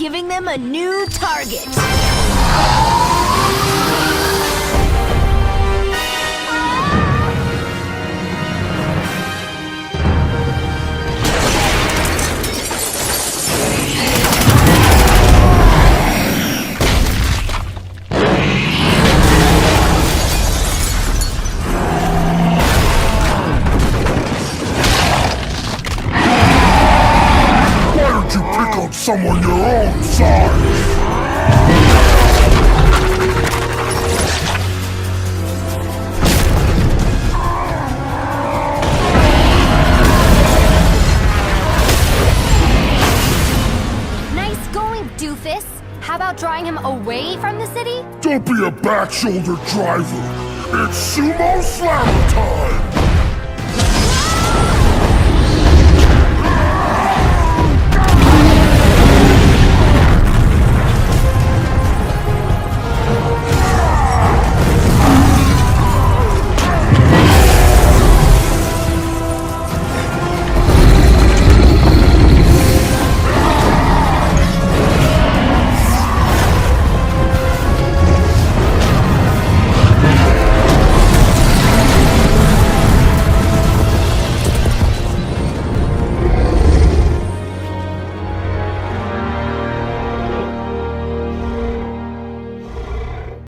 giving them a new target. Someone your own size! Nice going, doofus. How about drawing him away from the city? Don't be a back-shoulder driver! It's Sumo Slammer time!